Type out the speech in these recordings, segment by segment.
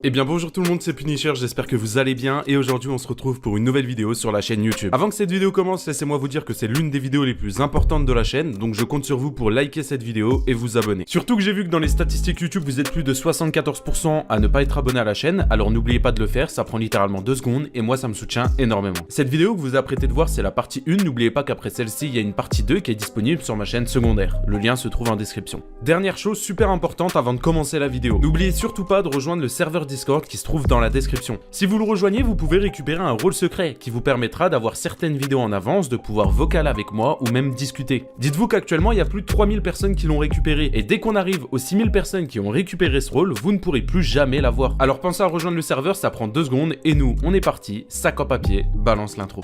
Eh bien bonjour tout le monde, c'est Punisher, j'espère que vous allez bien et aujourd'hui on se retrouve pour une nouvelle vidéo sur la chaîne YouTube. Avant que cette vidéo commence, laissez-moi vous dire que c'est l'une des vidéos les plus importantes de la chaîne, donc je compte sur vous pour liker cette vidéo et vous abonner. Surtout que j'ai vu que dans les statistiques YouTube vous êtes plus de 74% à ne pas être abonné à la chaîne, alors n'oubliez pas de le faire, ça prend littéralement 2 secondes et moi ça me soutient énormément. Cette vidéo que vous apprêtez de voir c'est la partie 1, n'oubliez pas qu'après celle-ci il y a une partie 2 qui est disponible sur ma chaîne secondaire, le lien se trouve en description. Dernière chose super importante avant de commencer la vidéo, n'oubliez surtout pas de rejoindre le serveur Discord qui se trouve dans la description. Si vous le rejoignez, vous pouvez récupérer un rôle secret qui vous permettra d'avoir certaines vidéos en avance, de pouvoir vocal avec moi ou même discuter. Dites-vous qu'actuellement il y a plus de 3000 personnes qui l'ont récupéré et dès qu'on arrive aux 6000 personnes qui ont récupéré ce rôle, vous ne pourrez plus jamais l'avoir. Alors pensez à rejoindre le serveur, ça prend 2 secondes et nous on est parti, sac en papier, balance l'intro.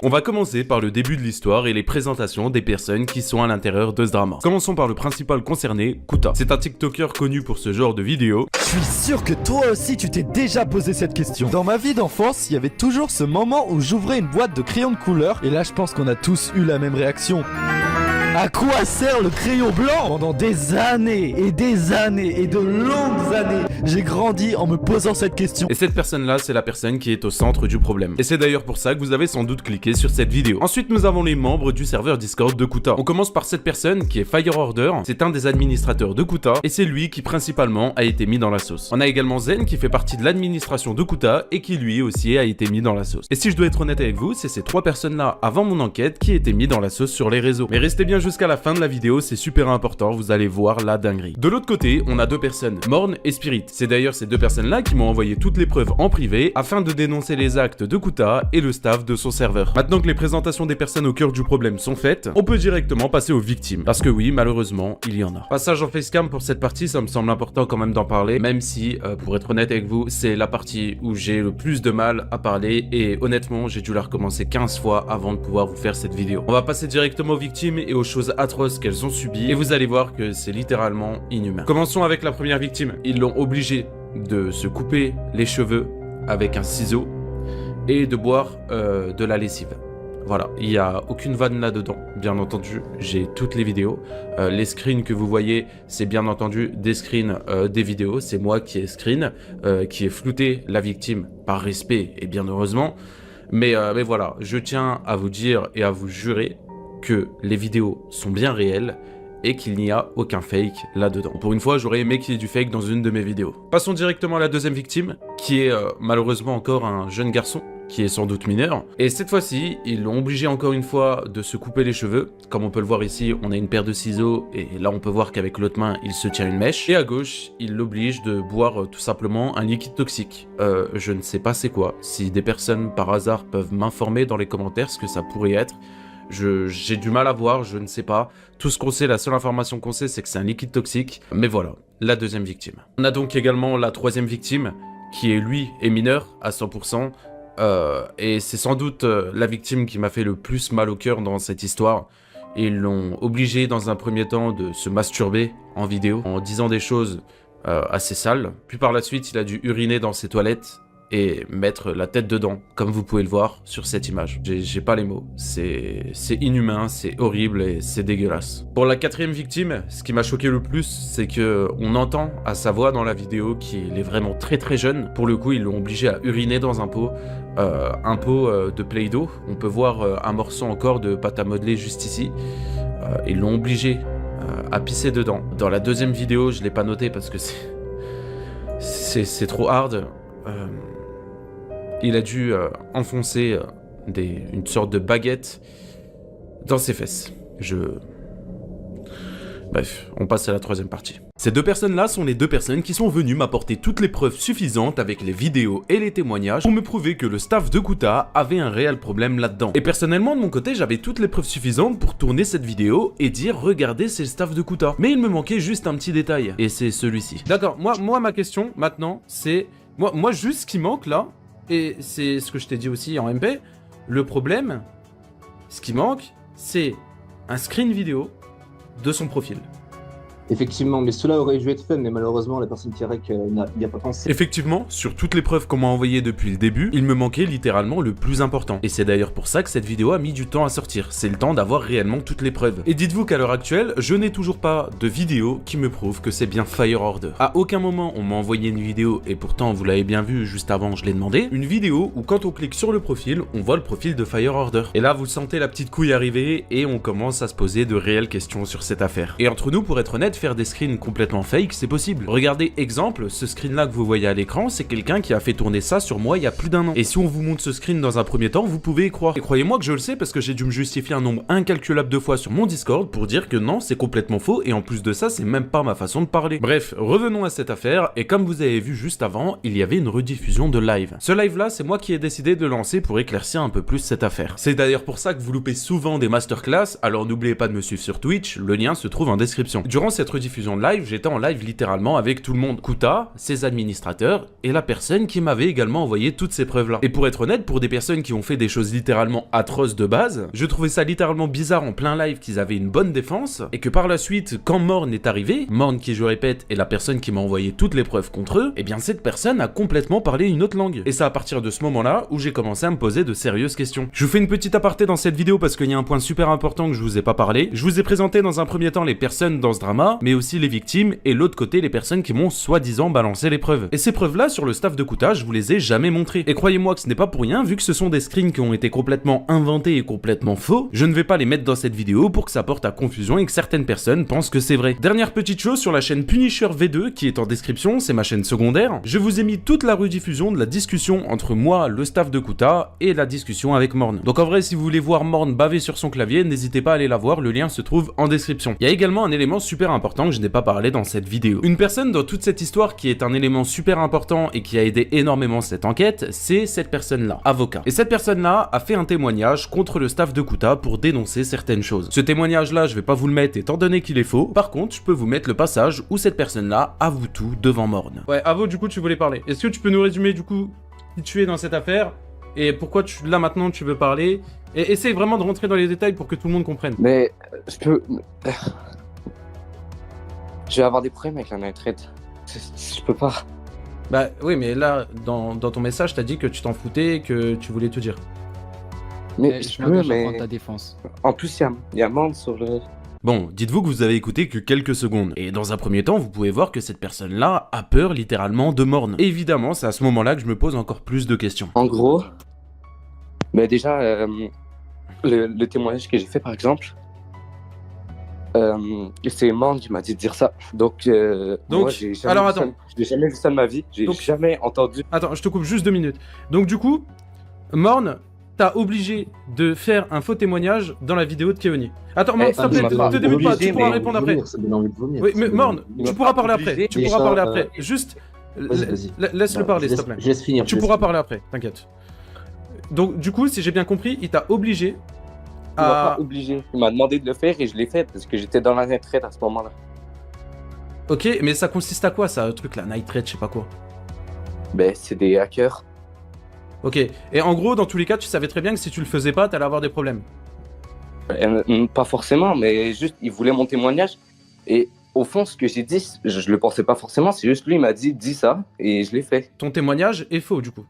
On va commencer par le début de l'histoire et les présentations des personnes qui sont à l'intérieur de ce drama. Commençons par le principal concerné, Kuta. C'est un TikToker connu pour ce genre de vidéos. Je suis sûr que toi aussi tu t'es déjà posé cette question. Dans ma vie d'enfance, il y avait toujours ce moment où j'ouvrais une boîte de crayons de couleur et là je pense qu'on a tous eu la même réaction. À quoi sert le crayon blanc? Pendant des années et des années et de longues années, j'ai grandi en me posant cette question. Et cette personne-là, c'est la personne qui est au centre du problème. Et c'est d'ailleurs pour ça que vous avez sans doute cliqué sur cette vidéo. Ensuite, nous avons les membres du serveur Discord de Kuta. On commence par cette personne qui est Fireorder. C'est un des administrateurs de Kuta et c'est lui qui principalement a été mis dans la sauce. On a également Zen qui fait partie de l'administration de Kuta et qui lui aussi a été mis dans la sauce. Et si je dois être honnête avec vous, c'est ces 3 personnes-là avant mon enquête qui étaient mis dans la sauce sur les réseaux. Mais restez bien jusqu'à la fin de la vidéo, c'est super important, vous allez voir la dinguerie. De l'autre côté, on a 2 personnes, Morn et Spirit. C'est d'ailleurs ces 2 personnes-là qui m'ont envoyé toutes les preuves en privé afin de dénoncer les actes de Kuta et le staff de son serveur. Maintenant que les présentations des personnes au cœur du problème sont faites, on peut directement passer aux victimes. Parce que oui, malheureusement, il y en a. Passage en facecam pour cette partie, ça me semble important quand même d'en parler, même si, pour être honnête avec vous, c'est la partie où j'ai le plus de mal à parler et honnêtement, j'ai dû la recommencer 15 fois avant de pouvoir vous faire cette vidéo. On va passer directement aux victimes et aux choses atroces qu'elles ont subies et vous allez voir que c'est littéralement inhumain. Commençons avec la première victime. Ils l'ont obligé de se couper les cheveux avec un ciseau et de boire de la lessive. Voilà, il n'y a aucune vanne là-dedans, bien entendu, j'ai toutes les vidéos. Les screens que vous voyez, c'est bien entendu des screens des vidéos, c'est moi qui ai screen, qui ai flouté la victime par respect et bien heureusement. Mais voilà, je tiens à vous dire et à vous jurer que les vidéos sont bien réelles et qu'il n'y a aucun fake là-dedans. Pour une fois, j'aurais aimé qu'il y ait du fake dans une de mes vidéos. Passons directement à la deuxième victime, qui est malheureusement encore un jeune garçon, qui est sans doute mineur. Et cette fois-ci, ils l'ont obligé encore une fois de se couper les cheveux. Comme on peut le voir ici, on a une paire de ciseaux, et là on peut voir qu'avec l'autre main, il se tient une mèche. Et à gauche, il l'oblige de boire tout simplement un liquide toxique. Je ne sais pas c'est quoi. Si des personnes par hasard peuvent m'informer dans les commentaires ce que ça pourrait être, j'ai du mal à voir, je ne sais pas. Tout ce qu'on sait, la seule information qu'on sait, c'est que c'est un liquide toxique. Mais voilà, la deuxième victime. On a donc également la troisième victime, qui est lui, est mineur à 100%. Et c'est sans doute la victime qui m'a fait le plus mal au cœur dans cette histoire. Ils l'ont obligé dans un premier temps de se masturber en vidéo, en disant des choses assez sales. Puis par la suite, il a dû uriner dans ses toilettes et mettre la tête dedans, comme vous pouvez le voir sur cette image. J'ai pas les mots, c'est inhumain, c'est horrible et c'est dégueulasse. Pour la quatrième victime, ce qui m'a choqué le plus, c'est que on entend à sa voix dans la vidéo qu'il est vraiment très très jeune. Pour le coup, ils l'ont obligé à uriner dans un pot de Play-Doh. On peut voir un morceau encore de pâte à modeler juste ici. Ils l'ont obligé à pisser dedans. Dans la deuxième vidéo, je l'ai pas noté parce que c'est trop hard. Il a dû enfoncer une sorte de baguette dans ses fesses. Bref, on passe à la troisième partie. Ces 2 personnes-là sont les 2 personnes qui sont venues m'apporter toutes les preuves suffisantes avec les vidéos et les témoignages pour me prouver que le staff de Kuta avait un réel problème là-dedans. Et personnellement, de mon côté, j'avais toutes les preuves suffisantes pour tourner cette vidéo et dire « Regardez, c'est le staff de Kuta ». Mais il me manquait juste un petit détail, et c'est celui-ci. D'accord, moi ma question, maintenant, c'est... Moi, juste ce qui manque là, et c'est ce que je t'ai dit aussi en MP, le problème, ce qui manque, c'est un screen vidéo de son profil. Effectivement, mais cela aurait dû être fait, mais malheureusement, la personne qui a rec n'y a pas pensé. Effectivement, sur toutes les preuves qu'on m'a envoyées depuis le début, il me manquait littéralement le plus important. Et c'est d'ailleurs pour ça que cette vidéo a mis du temps à sortir. C'est le temps d'avoir réellement toutes les preuves. Et dites-vous qu'à l'heure actuelle, je n'ai toujours pas de vidéo qui me prouve que c'est bien Fire Order. À aucun moment on m'a envoyé une vidéo, et pourtant vous l'avez bien vu juste avant, je l'ai demandé, une vidéo où quand on clique sur le profil, on voit le profil de Fire Order. Et là vous sentez la petite couille arriver et on commence à se poser de réelles questions sur cette affaire. Et entre nous, pour être honnête, faire des screens complètement fake, c'est possible. Regardez, exemple, ce screen là que vous voyez à l'écran, c'est quelqu'un qui a fait tourner ça sur moi il y a plus d'un an. Et si on vous montre ce screen dans un premier temps, vous pouvez y croire. Et croyez-moi que je le sais parce que j'ai dû me justifier un nombre incalculable de fois sur mon Discord pour dire que non, c'est complètement faux, et en plus de ça, c'est même pas ma façon de parler. Bref, revenons à cette affaire, et comme vous avez vu juste avant, il y avait une rediffusion de live. Ce live là, c'est moi qui ai décidé de le lancer pour éclaircir un peu plus cette affaire. C'est d'ailleurs pour ça que vous loupez souvent des masterclass, alors n'oubliez pas de me suivre sur Twitch, le lien se trouve en description. Durant cette rediffusion de live, j'étais en live littéralement avec tout le monde, Kuta, ses administrateurs, et la personne qui m'avait également envoyé toutes ces preuves là. Et pour être honnête, pour des personnes qui ont fait des choses littéralement atroces de base, je trouvais ça littéralement bizarre en plein live qu'ils avaient une bonne défense, et que par la suite, quand Morn est arrivé, Morn qui je répète est la personne qui m'a envoyé toutes les preuves contre eux, et bien cette personne a complètement parlé une autre langue. Et c'est à partir de ce moment-là où j'ai commencé à me poser de sérieuses questions. Je vous fais une petite aparté dans cette vidéo parce qu'il y a un point super important que je vous ai pas parlé. Je vous ai présenté dans un premier temps les personnes dans ce drama, mais aussi les victimes, et l'autre côté les personnes qui m'ont soi-disant balancé les preuves. Et ces preuves-là, sur le staff de Kuta, je vous les ai jamais montrées. Et croyez-moi que ce n'est pas pour rien, vu que ce sont des screens qui ont été complètement inventés et complètement faux, je ne vais pas les mettre dans cette vidéo pour que ça porte à confusion et que certaines personnes pensent que c'est vrai. Dernière petite chose sur la chaîne Punisher V2 qui est en description, c'est ma chaîne secondaire, je vous ai mis toute la rediffusion de la discussion entre moi, le staff de Kuta, et la discussion avec Morn. Donc en vrai, si vous voulez voir Morn baver sur son clavier, n'hésitez pas à aller la voir, le lien se trouve en description. Il y a également un élément super important que je n'ai pas parlé dans cette vidéo. Une personne dans toute cette histoire qui est un élément super important et qui a aidé énormément cette enquête, c'est cette personne-là, avocat. Et cette personne-là a fait un témoignage contre le staff de Kuta pour dénoncer certaines choses. Ce témoignage-là, je vais pas vous le mettre étant donné qu'il est faux. Par contre, je peux vous mettre le passage où cette personne-là avoue tout devant Morn. Ouais, Avo, du coup, tu voulais parler. Est-ce que tu peux nous résumer, du coup, qui tu es dans cette affaire et pourquoi là maintenant tu veux parler? Et essaye vraiment de rentrer dans les détails pour que tout le monde comprenne. Mais je peux. Je vais avoir des problèmes avec la night trade. Je peux pas. Bah oui, mais là, dans ton message, t'as dit que tu t'en foutais et que tu voulais tout dire. Mais je peux, mais. Ta défense. En plus, il y a Mande sur le. Bon, dites-vous que vous avez écouté que quelques secondes, et dans un premier temps, vous pouvez voir que cette personne-là a peur littéralement de Morn. Et évidemment, c'est à ce moment-là que je me pose encore plus de questions. En gros, mais déjà, le témoignage que j'ai fait, par exemple, c'est Mande qui m'a dit de dire ça. Donc moi, j'ai jamais alors vu attends. ça, j'ai jamais vu ça de ma vie. J'ai Donc- jamais entendu. Attends, je te coupe juste 2 minutes. Donc du coup, Morn t'a obligé de faire un faux témoignage dans la vidéo de Keoni. Attends, Morn, s'il te plaît, te débute pas, tu pourras répondre après. Ça donne envie de vomir. Oui, mais Morn, Il tu m'a pourras pas parler après. obligé. Tu Et pourras ça, parler après. Juste, Vas-y. laisse-le parler, s'il te plaît. Je laisse finir. Tu pourras parler après, t'inquiète. Donc du coup, si j'ai bien compris, il t'a obligé Il m'a à... pas obligé. Il m'a demandé de le faire et je l'ai fait parce que j'étais dans la night trade à ce moment-là. Ok, mais ça consiste à quoi ça, le truc là, Night Trade, je sais pas quoi. Ben, c'est des hackers. Ok, et en gros, dans tous les cas, tu savais très bien que si tu le faisais pas, t'allais avoir des problèmes. Pas forcément, mais juste, il voulait mon témoignage. Et au fond, ce que j'ai dit, je le pensais pas forcément. C'est juste lui, il m'a dit, dis ça, et je l'ai fait. Ton témoignage est faux du coup.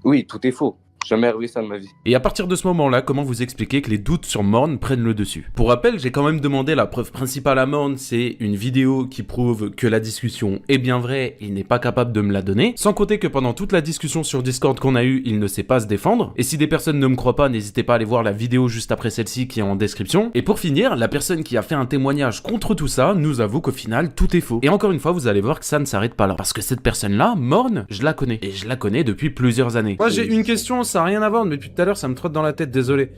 Oui, tout est faux. Jamais arrivé ça de ma vie. Et à partir de ce moment-là, comment vous expliquer que les doutes sur Morn prennent le dessus? Pour rappel, j'ai quand même demandé la preuve principale à Morn, c'est une vidéo qui prouve que la discussion est bien vraie, il n'est pas capable de me la donner, sans compter que pendant toute la discussion sur Discord qu'on a eue, il ne sait pas se défendre, et si des personnes ne me croient pas, n'hésitez pas à aller voir la vidéo juste après celle-ci qui est en description, et pour finir, la personne qui a fait un témoignage contre tout ça nous avoue qu'au final, tout est faux. Et encore une fois, vous allez voir que ça ne s'arrête pas là, parce que cette personne-là, Morn, je la connais, et je la connais depuis plusieurs années. Moi j'ai une question, ça n'a rien à voir, mais depuis tout à l'heure ça me trotte dans la tête, désolé.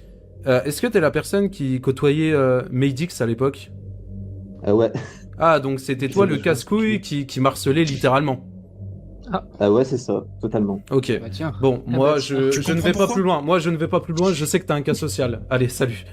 Est-ce que t'es la personne qui côtoyait Maydix à l'époque? Ouais. Ah, donc c'était toi le casse-couille qui marcelait littéralement. Ah ouais, c'est ça, totalement. Ok. Bah tiens. Bon, Ah moi bah, je ne vais pas plus loin. Moi je ne vais pas plus loin, je sais que t'as un cas social. Allez, salut.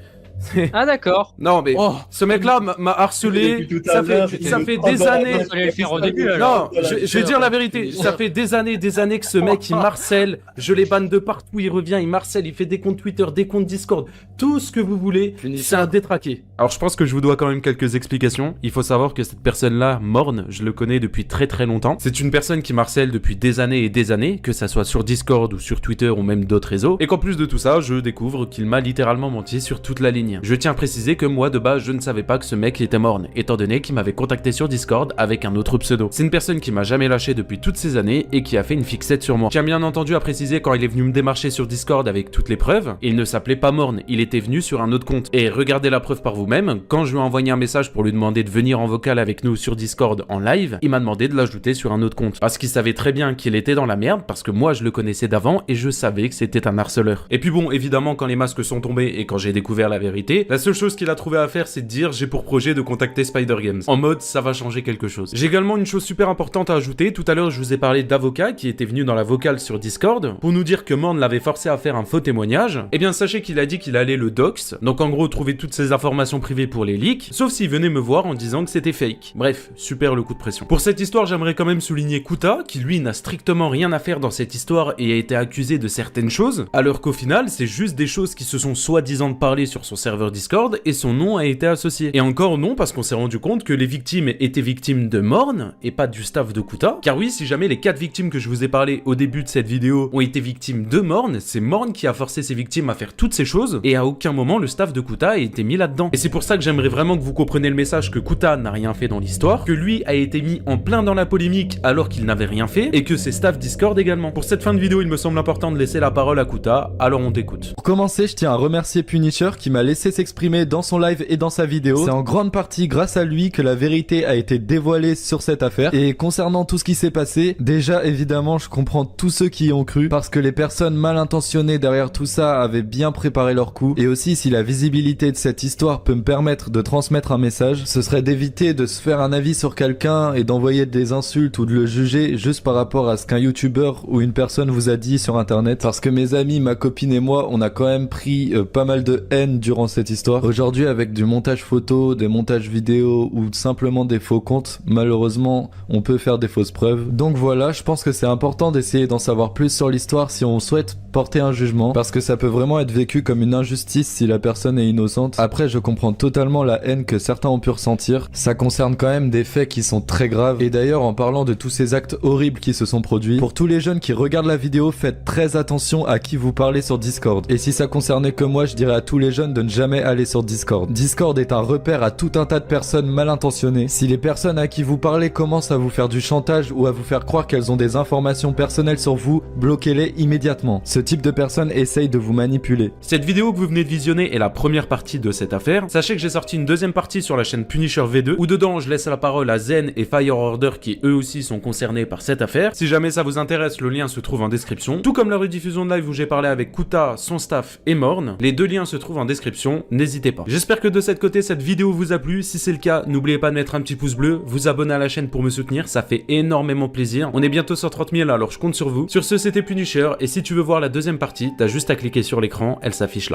Ah d'accord. Non, mais Oh. ce mec-là m'a harcelé. Depuis tout à Ça l'heure, fait, c'était ça le fait combat. des années. Il fallait le faire au début alors. Non, je vais dire la vérité. Ça fait des années que ce mec il marcelle. Je les banne de partout. Il revient, il marcelle, il fait des comptes Twitter, des comptes Discord, tout ce que vous voulez. C'est un détraqué. Alors je pense que je vous dois quand même quelques explications. Il faut savoir que cette personne-là, Morne, je le connais depuis très très longtemps. C'est une personne qui marcelle depuis des années et des années, que ça soit sur Discord ou sur Twitter ou même d'autres réseaux. Et qu'en plus de tout ça, je découvre qu'il m'a littéralement menti sur toute la ligne. Je tiens à préciser que moi de base, je ne savais pas que ce mec était Morne, étant donné qu'il m'avait contacté sur Discord avec un autre pseudo. C'est une personne qui m'a jamais lâché depuis toutes ces années et qui a fait une fixette sur moi. Je tiens bien entendu à préciser quand il est venu me démarcher sur Discord avec toutes les preuves, il ne s'appelait pas Morne, il était venu sur un autre compte. Et regardez la preuve par vous-même, quand je lui ai envoyé un message pour lui demander de venir en vocal avec nous sur Discord en live, il m'a demandé de l'ajouter sur un autre compte. Parce qu'il savait très bien qu'il était dans la merde, parce que moi je le connaissais d'avant et je savais que c'était un harceleur. Et puis bon, évidemment quand les masques sont tombés et quand j'ai découvert la vérité, la seule chose qu'il a trouvé à faire c'est de dire j'ai pour projet de contacter Spider Games. En mode ça va changer quelque chose. J'ai également une chose super importante à ajouter, tout à l'heure je vous ai parlé d'avocat qui était venu dans la vocale sur Discord pour nous dire que Morne l'avait forcé à faire un faux témoignage. Eh bien sachez qu'il a dit qu'il allait le dox, donc en gros trouver toutes ces informations privées pour les leaks, sauf s'il venait me voir en disant que c'était fake. Bref, super le coup de pression. Pour cette histoire, j'aimerais quand même souligner Kuta, qui lui n'a strictement rien à faire dans cette histoire et a été accusé de certaines choses, alors qu'au final, c'est juste des choses qui se sont soi-disant parlé sur son serveur Discord et son nom a été associé. Et encore non, parce qu'on s'est rendu compte que les victimes étaient victimes de Morne et pas du staff de Kuta. Car oui, si jamais les 4 victimes que je vous ai parlé au début de cette vidéo ont été victimes de Morne, c'est Morne qui a forcé ses victimes à faire toutes ces choses et à aucun moment le staff de Kuta a été mis là-dedans. Et c'est pour ça que j'aimerais vraiment que vous compreniez le message que Kuta n'a rien fait dans l'histoire, que lui a été mis en plein dans la polémique alors qu'il n'avait rien fait et que ses staff Discord également. Pour cette fin de vidéo, il me semble important de laisser la parole à Kuta, alors on t'écoute. Pour commencer, je tiens à remercier Punisher qui m'a laissé s'exprimer dans son live et dans sa vidéo. C'est en grande partie grâce à lui que la vérité a été dévoilée sur cette affaire. Et concernant tout ce qui s'est passé, déjà évidemment je comprends tous ceux qui y ont cru parce que les personnes mal intentionnées derrière tout ça avaient bien préparé leur coup. Et aussi si la visibilité de cette histoire peut me permettre de transmettre un message, ce serait d'éviter de se faire un avis sur quelqu'un et d'envoyer des insultes ou de le juger juste par rapport à ce qu'un youtubeur ou une personne vous a dit sur internet. Parce que mes amis, ma copine et moi, on a quand même pris pas mal de haine durant cette histoire. Aujourd'hui avec du montage photo, des montages vidéo ou simplement des faux comptes, malheureusement on peut faire des fausses preuves. Donc voilà, je pense que c'est important d'essayer d'en savoir plus sur l'histoire si on souhaite porter un jugement, parce que ça peut vraiment être vécu comme une injustice si la personne est innocente. Après je comprends totalement la haine que certains ont pu ressentir, ça concerne quand même des faits qui sont très graves. Et d'ailleurs en parlant de tous ces actes horribles qui se sont produits, pour tous les jeunes qui regardent la vidéo, faites très attention à qui vous parlez sur Discord. Et si ça concernait que moi, je dirais à tous les jeunes de ne jamais aller sur Discord. Discord est un repère à tout un tas de personnes mal intentionnées. Si les personnes à qui vous parlez commencent à vous faire du chantage ou à vous faire croire qu'elles ont des informations personnelles sur vous, bloquez-les immédiatement. Ce type de personnes essaye de vous manipuler. Cette vidéo que vous venez de visionner est la première partie de cette affaire. Sachez que j'ai sorti une deuxième partie sur la chaîne Punisher V2 où dedans je laisse la parole à Zen et Fire Order qui eux aussi sont concernés par cette affaire. Si jamais ça vous intéresse, le lien se trouve en description. Tout comme la rediffusion de live où j'ai parlé avec Kuta, son staff et Morne. Les deux liens se trouvent en description, n'hésitez pas. J'espère que de cette côté cette vidéo vous a plu. Si c'est le cas, n'oubliez pas de mettre un petit pouce bleu, vous abonner à la chaîne pour me soutenir, ça fait énormément plaisir. On est bientôt sur 30 000 alors je compte sur vous. Sur ce, c'était Punisher et si tu veux voir la deuxième partie, t'as juste à cliquer sur l'écran, elle s'affiche là.